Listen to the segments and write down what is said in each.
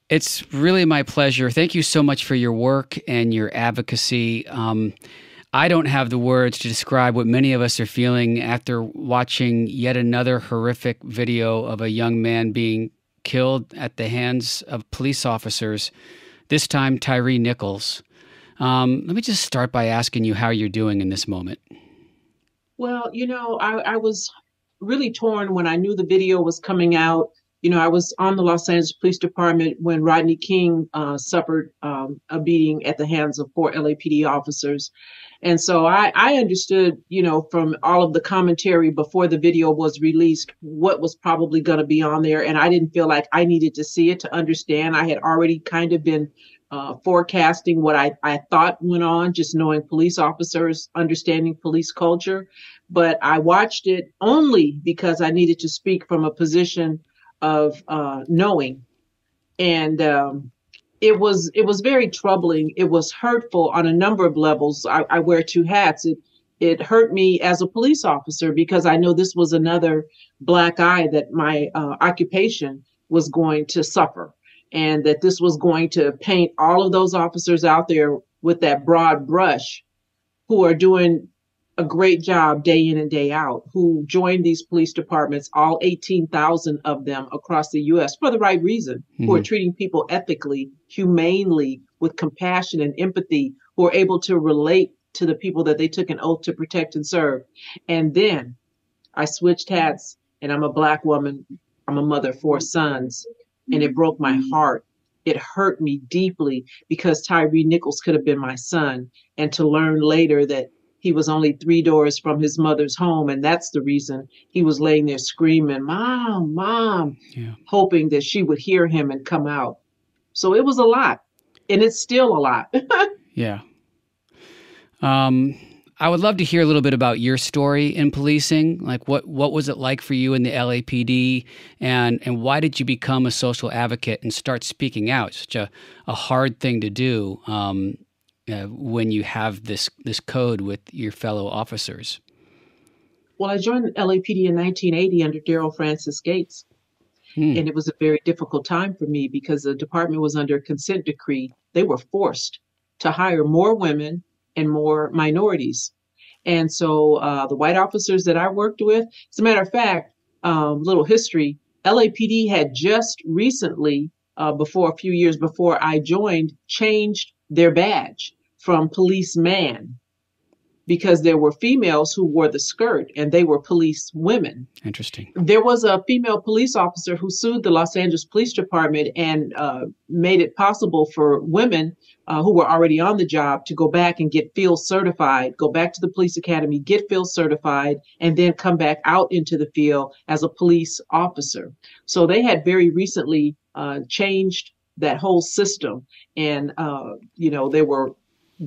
It's really my pleasure. Thank you so much for your work and your advocacy. I don't have the words to describe what many of us are feeling after watching yet another horrific video of a young man being killed at the hands of police officers, this time Tyre Nichols. Let me just start by asking you how you're doing in this moment. Well, I was really torn when I knew the video was coming out. I was on the Los Angeles Police Department when Rodney King suffered a beating at the hands of four LAPD officers. And so I understood, from all of the commentary before the video was released, what was probably going to be on there. And I didn't feel like I needed to see it to understand. I had already kind of been forecasting what I thought went on, just knowing police officers, understanding police culture. But I watched it only because I needed to speak from a position of knowing. And it was very troubling. It was hurtful on a number of levels. I wear two hats. It hurt me as a police officer because I know this was another black eye that my occupation was going to suffer, and that this was going to paint all of those officers out there with that broad brush who are doing a great job day in and day out, who joined these police departments, all 18,000 of them across the U.S. for the right reason, who are treating people ethically, humanely, with compassion and empathy, who are able to relate to the people that they took an oath to protect and serve. And then I switched hats, and I'm a black woman. I'm a mother of four sons, and it broke my heart. It hurt me deeply because Tyre Nichols could have been my son, and to learn later that he was only three doors from his mother's home, and that's the reason he was laying there screaming, "Mom, Mom," Yeah. hoping that she would hear him and come out. So it was a lot, and it's still a lot. Yeah. I would love to hear a little bit about your story in policing. Like what was it like for you in the LAPD, and why did you become a social advocate and start speaking out? It's such a hard thing to do when you have this code with your fellow officers. Well, I joined the LAPD in 1980 under Daryl Francis Gates, Hmm. and it was a very difficult time for me because the department was under a consent decree. They were forced to hire more women and more minorities. And so the white officers that I worked with, as a matter of fact, little history, LAPD had just recently, before a few years before I joined, changed their badge from policeman because there were females who wore the skirt and they were police women. Interesting. There was a female police officer who sued the Los Angeles Police Department and made it possible for women who were already on the job to go back and get field certified, go back to the police academy, get field certified, and then come back out into the field as a police officer. So they had very recently changed that whole system. And, there were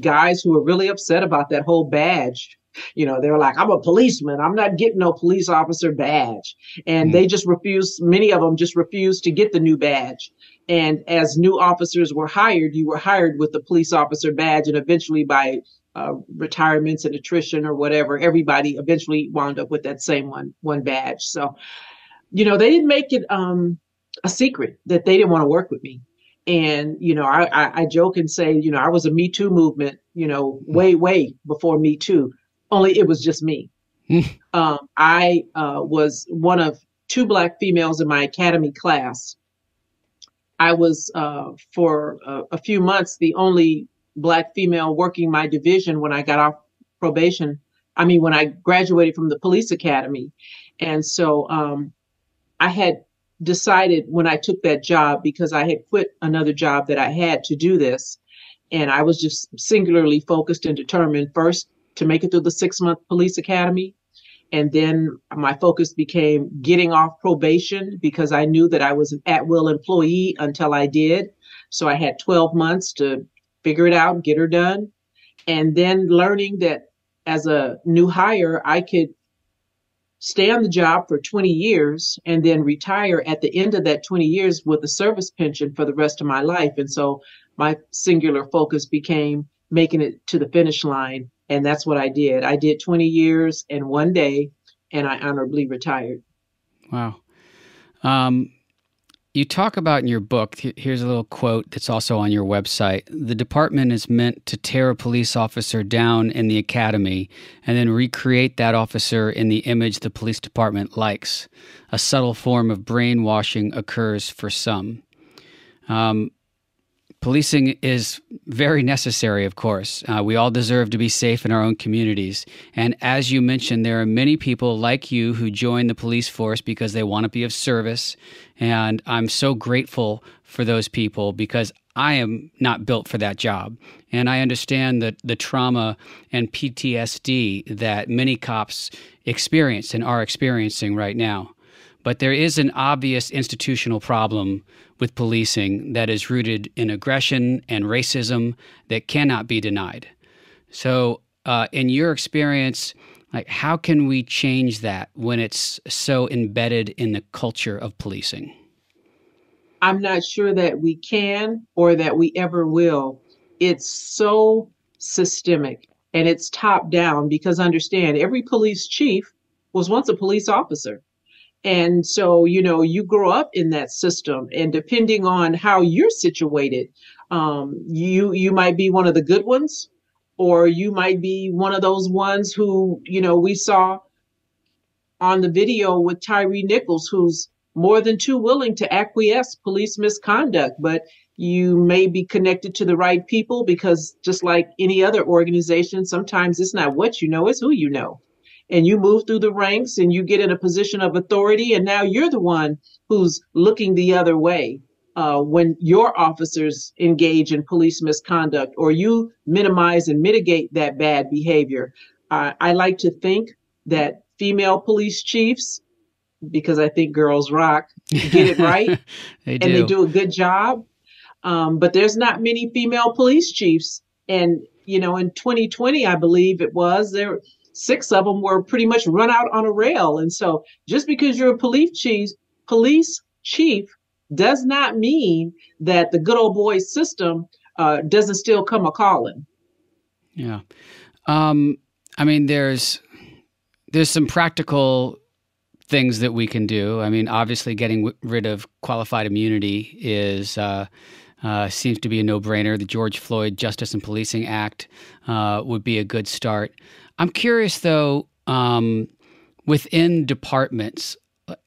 guys who were really upset about that whole badge. They were like, "I'm a policeman. I'm not getting no police officer badge." And Hmm. they just refused, many of them just refused to get the new badge. And as new officers were hired, you were hired with the police officer badge. And eventually, by retirements and attrition or whatever, everybody eventually wound up with that same one badge. So, they didn't make it a secret that they didn't want to work with me. And, I joke and say, I was a Me Too movement, way, way before Me Too, only it was just me. Hmm. I was one of two black females in my academy class. I was, for a few months, the only black female working my division when I got off probation. I mean, when I graduated from the police academy. And so I had decided when I took that job, because I had quit another job that I had to do this, and I was just singularly focused and determined first to make it through the 6-month police academy. And then my focus became getting off probation because I knew that I was an at will employee until I did. So I had 12 months to figure it out, get her done. And then learning that as a new hire, I could stay on the job for 20 years and then retire at the end of that 20 years with a service pension for the rest of my life. And so my singular focus became making it to the finish line. And that's what I did. I did 20 years and one day, and I honorably retired. Wow. Um, You talk about in your book, here's a little quote that's also on your website. The department is meant to tear a police officer down in the academy and then recreate that officer in the image the police department likes. A subtle form of brainwashing occurs for some. Policing is very necessary, of course. We all deserve to be safe in our own communities. And as you mentioned, there are many people like you who join the police force because they want to be of service. And I'm so grateful for those people because I am not built for that job. And I understand that the trauma and PTSD that many cops experience and are experiencing right now. But there is an obvious institutional problem with policing that is rooted in aggression and racism that cannot be denied. So in your experience, like, how can we change that when it's so embedded in the culture of policing? I'm not sure that we can or that we ever will. It's so systemic and it's top down because understand, every police chief was once a police officer. And so, you grow up in that system, and depending on how you're situated, you might be one of the good ones, or you might be one of those ones who, we saw on the video with Tyre Nichols, who's more than too willing to acquiesce police misconduct, but you may be connected to the right people because just like any other organization, sometimes it's not what you know, it's who you know. And you move through the ranks and you get in a position of authority, and now you're the one who's looking the other way when your officers engage in police misconduct or you minimize and mitigate that bad behavior. I like to think that female police chiefs, because I think girls rock, get it right. They and they do a good job. But there's not many female police chiefs. And, in 2020, I believe it was, 6 of them were pretty much run out on a rail. And so just because you're a police chief does not mean that the good old boy system doesn't still come a calling. Yeah. I mean, there's some practical things that we can do. I mean, obviously getting rid of qualified immunity is seems to be a no-brainer. The George Floyd Justice and Policing Act would be a good start. I'm curious, though, within departments,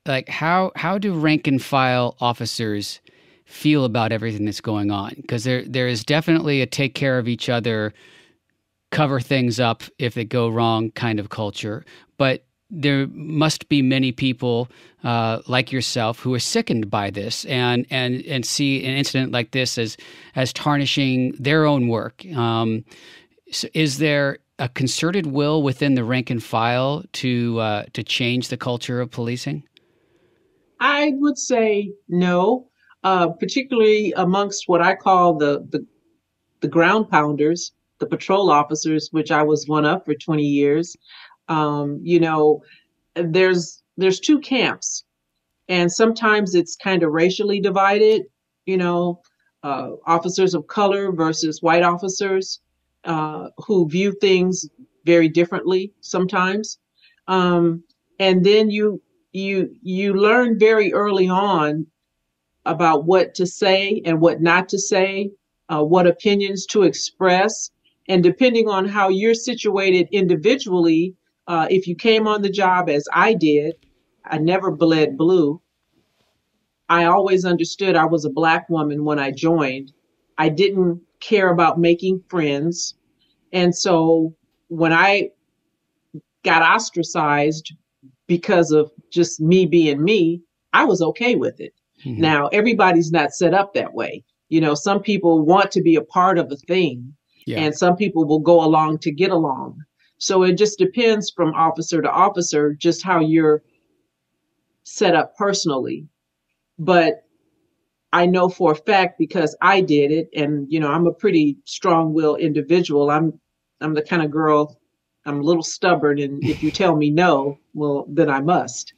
like how do rank and file officers feel about everything that's going on? Because there is definitely a take care of each other, cover things up if they go wrong kind of culture. But there must be many people like yourself who are sickened by this and see an incident like this as tarnishing their own work. So is there a concerted will within the rank and file to change the culture of policing? I would say no, particularly amongst what I call the ground pounders, the patrol officers, which I was one of for 20 years. There's 2 camps, and sometimes it's kind of racially divided. Officers of color versus white officers who view things very differently sometimes. And then you learn very early on about what to say and what not to say, what opinions to express. And depending on how you're situated individually, if you came on the job as I did, I never bled blue. I always understood I was a Black woman when I joined. I didn't care about making friends. And so when I got ostracized because of just me being me, I was okay with it. Mm-hmm. Now, everybody's not set up that way. Some people want to be a part of a thing, and some people will go along to get along. So it just depends from officer to officer, just how you're set up personally. But I know for a fact because I did it, and I'm a pretty strong-willed individual. I'm the kind of girl, I'm a little stubborn, and if you tell me no, well, then I must.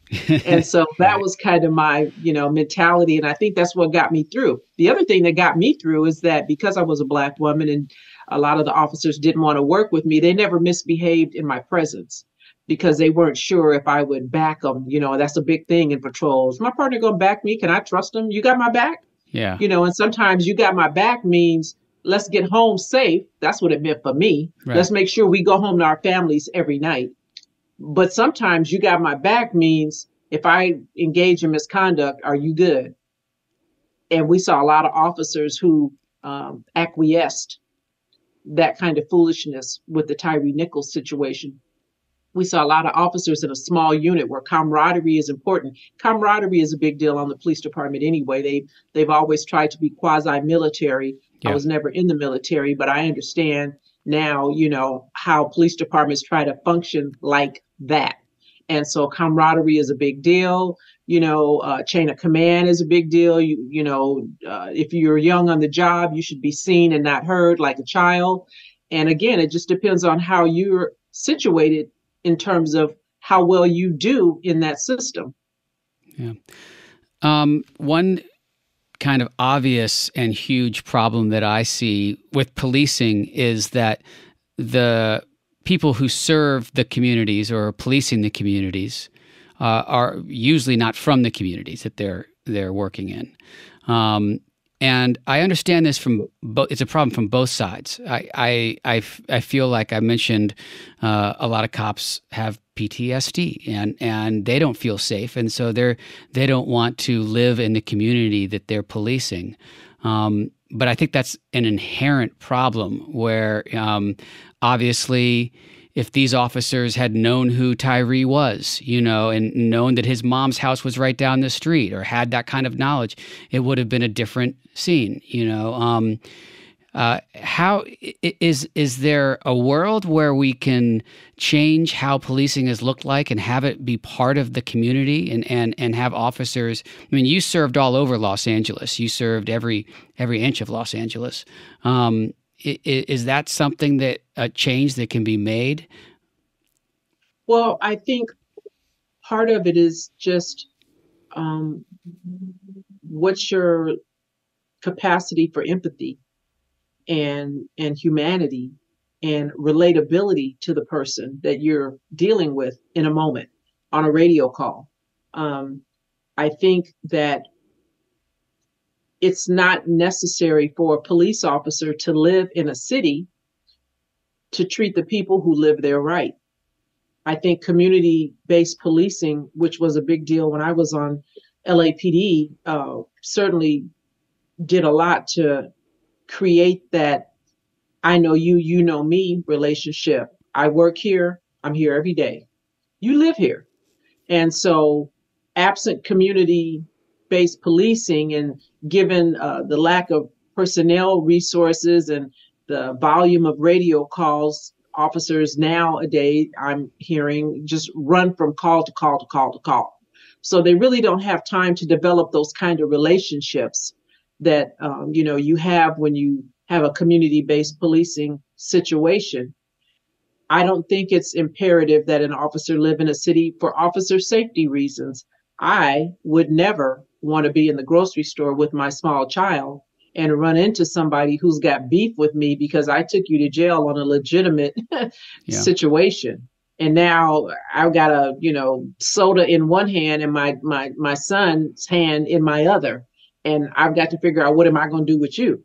And so that was kind of my, mentality, and I think that's what got me through. The other thing that got me through is that because I was a Black woman and a lot of the officers didn't want to work with me, they never misbehaved in my presence because they weren't sure if I would back them. That's a big thing in patrols. My partner gonna back me? Can I trust him? You got my back? Yeah. And sometimes you got my back means let's get home safe. That's what it meant for me. Right. Let's make sure we go home to our families every night. But sometimes you got my back means if I engage in misconduct, are you good? And we saw a lot of officers who acquiesced that kind of foolishness with the Tyre Nichols situation. We saw a lot of officers in a small unit where camaraderie is important. Camaraderie is a big deal on the police department anyway. They've always tried to be quasi-military. Yeah. I was never in the military, but I understand now, how police departments try to function like that. And so camaraderie is a big deal. Chain of command is a big deal. If you're young on the job, you should be seen and not heard like a child. And again, it just depends on how you're situated in terms of how well you do in that system. Yeah. One kind of obvious and huge problem that I see with policing is that the people who serve the communities or are policing the communities are usually not from the communities that they're working in. And I understand this from it's a problem from both sides. I feel like I mentioned a lot of cops have PTSD and they don't feel safe, and so they don't want to live in the community that they're policing. But I think that's an inherent problem where obviously if these officers had known who Tyre was, and known that his mom's house was right down the street or had that kind of knowledge, it would have been a different scene, How is there a world where we can change how policing has looked like and have it be part of the community and have officers? I mean, you served all over Los Angeles. You served every inch of Los Angeles. Is that something that a change that can be made? Well, I think part of it is just what's your capacity for empathy and humanity and relatability to the person that you're dealing with in a moment on a radio call. I think that it's not necessary for a police officer to live in a city to treat the people who live there right. I think community-based policing, which was a big deal when I was on LAPD, certainly did a lot to create that I know you, you know me relationship. I work here. I'm here every day. You live here. And so absent community-based policing and given the lack of personnel resources and the volume of radio calls, officers nowadays, I'm hearing, just run from call to call to call to call. So they really don't have time to develop those kind of relationships that, you have when you have a community-based policing situation. I don't think it's imperative that an officer live in a city for officer safety reasons. I would never want to be in the grocery store with my small child and run into somebody who's got beef with me because I took you to jail on a legitimate situation. And now I've got a, soda in one hand and my son's hand in my other. And I've got to figure out, what am I going to do with you?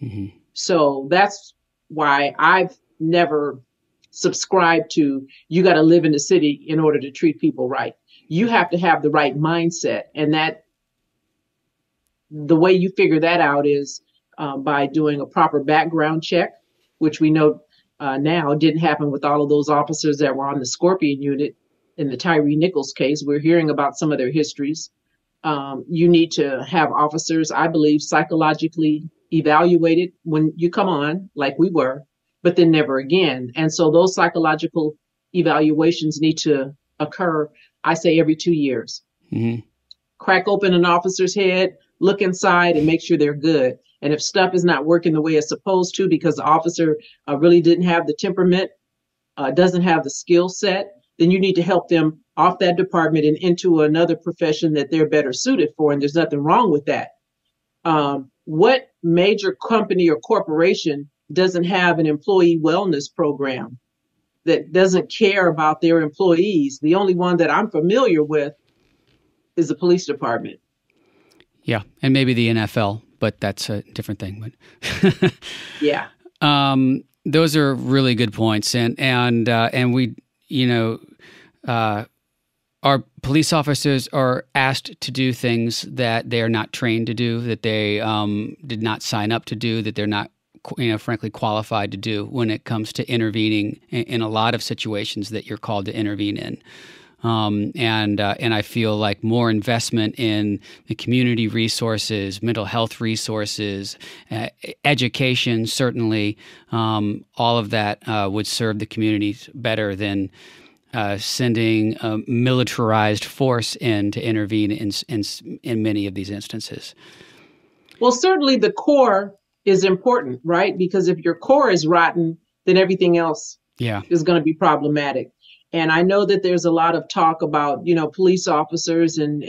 Mm-hmm. So that's why I've never subscribed to, you got to live in the city in order to treat people right. You have to have the right mindset. And that the way you figure that out is by doing a proper background check, which we know now didn't happen with all of those officers that were on the Scorpion unit in the Tyre Nichols case. We're hearing about some of their histories. You need to have officers, I believe, psychologically evaluated when you come on, like we were, but then never again. And so those psychological evaluations need to occur, I say, every 2 years. Mm-hmm. Crack open an officer's head, look inside and make sure they're good. And if stuff is not working the way it's supposed to because the officer really didn't have the temperament, doesn't have the skill set, then you need to help them off that department and into another profession that they're better suited for. And there's nothing wrong with that. What major company or corporation doesn't have an employee wellness program that doesn't care about their employees. The only one that I'm familiar with is the police department. Yeah, and maybe the NFL, but that's a different thing. But yeah, those are really good points, and we, our police officers are asked to do things that they are not trained to do, that they did not sign up to do, that they're not, frankly, qualified to do when it comes to intervening in a lot of situations that you're called to intervene in. And I feel like more investment in the community resources, mental health resources, education, certainly, all of that would serve the communities better than sending a militarized force in to intervene in many of these instances. Well, certainly the core is important, right? Because if your core is rotten, then everything else is going to be problematic. And I know that there's a lot of talk about, police officers and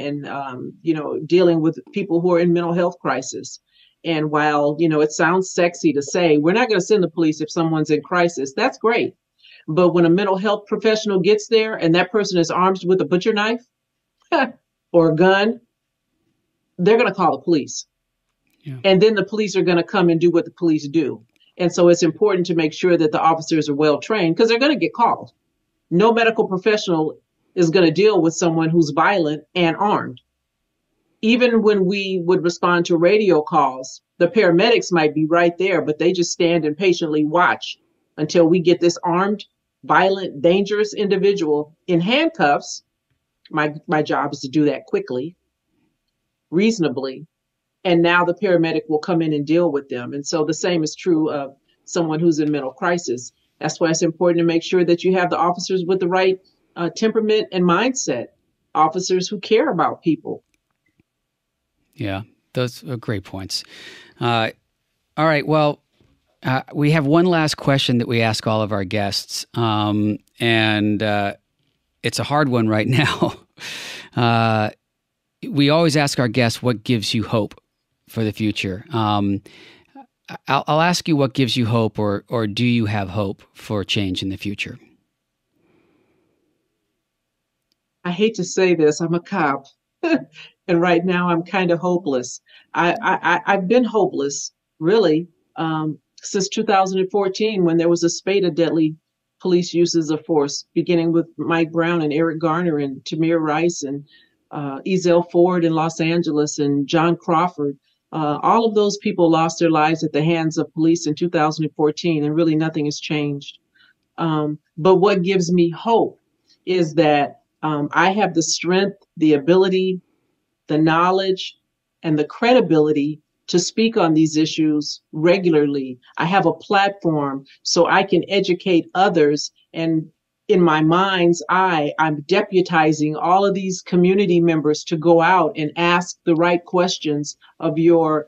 dealing with people who are in mental health crisis. And while, it sounds sexy to say, we're not going to send the police if someone's in crisis, that's great. But when a mental health professional gets there and that person is armed with a butcher knife or a gun, they're going to call the police. Yeah. And then the police are going to come and do what the police do. And so it's important to make sure that the officers are well trained because they're going to get called. No medical professional is going to deal with someone who's violent and armed. Even when we would respond to radio calls, the paramedics might be right there, but they just stand and patiently watch until we get this armed, violent, dangerous individual in handcuffs. My job is to do that quickly, reasonably, and now the paramedic will come in and deal with them. And so the same is true of someone who's in mental crisis. That's why it's important to make sure that you have the officers with the right temperament and mindset, officers who care about people. Yeah, those are great points. All right, well, we have one last question that we ask all of our guests, and it's a hard one right now. We always ask our guests, what gives you hope for the future? I'll ask you what gives you hope, or do you have hope for change in the future? I hate to say this, I'm a cop, and right now I'm kind of hopeless. I've been hopeless, really, since 2014 when there was a spate of deadly police uses of force, beginning with Mike Brown and Eric Garner and Tamir Rice and Ezell Ford in Los Angeles and John Crawford. All of those people lost their lives at the hands of police in 2014, and really nothing has changed. But what gives me hope is that I have the strength, the ability, the knowledge, and the credibility to speak on these issues regularly. I have a platform so I can educate others, and in my mind's eye, I'm deputizing all of these community members to go out and ask the right questions of your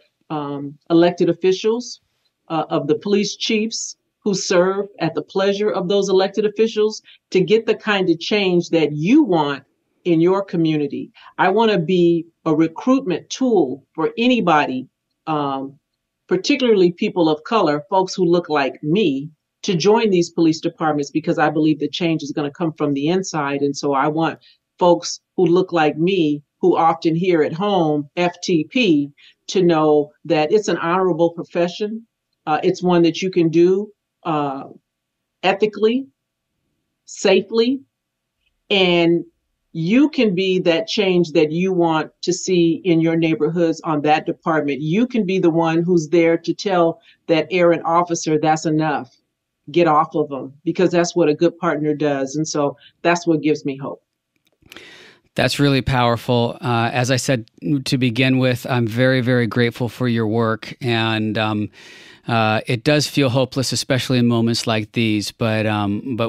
elected officials, of the police chiefs who serve at the pleasure of those elected officials, to get the kind of change that you want in your community. I want to be a recruitment tool for anybody, particularly people of color, folks who look like me, to join these police departments, because I believe the change is going to come from the inside. And so I want folks who look like me, who often hear at home FTP, to know that it's an honorable profession. It's one that you can do ethically, safely, and you can be that change that you want to see in your neighborhoods on that department. You can be the one who's there to tell that errant officer that's enough. Get off of them, because that's what a good partner does. And so that's what gives me hope. That's really powerful. As I said to begin with, I'm very, very grateful for your work. And it does feel hopeless, especially in moments like these, but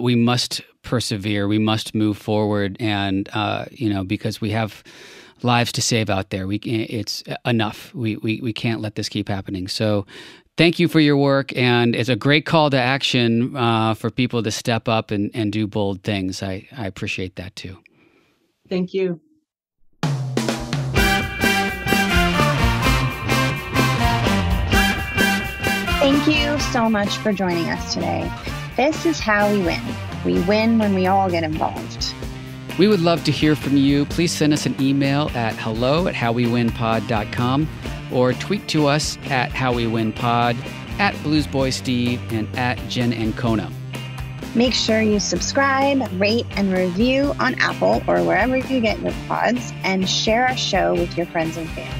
we must persevere. We must move forward. And, because we have lives to save out there, it's enough. We can't let this keep happening. So thank you for your work, and it's a great call to action for people to step up and do bold things. I appreciate that too. Thank you. Thank you so much for joining us today. This is how we win. We win when we all get involved. We would love to hear from you. Please send us an email at hello@howwewinpod.com or tweet to us at howwewinpod, at bluesboysteve, and at Jen Ancona. Make sure you subscribe, rate, and review on Apple or wherever you get your pods, and share our show with your friends and family.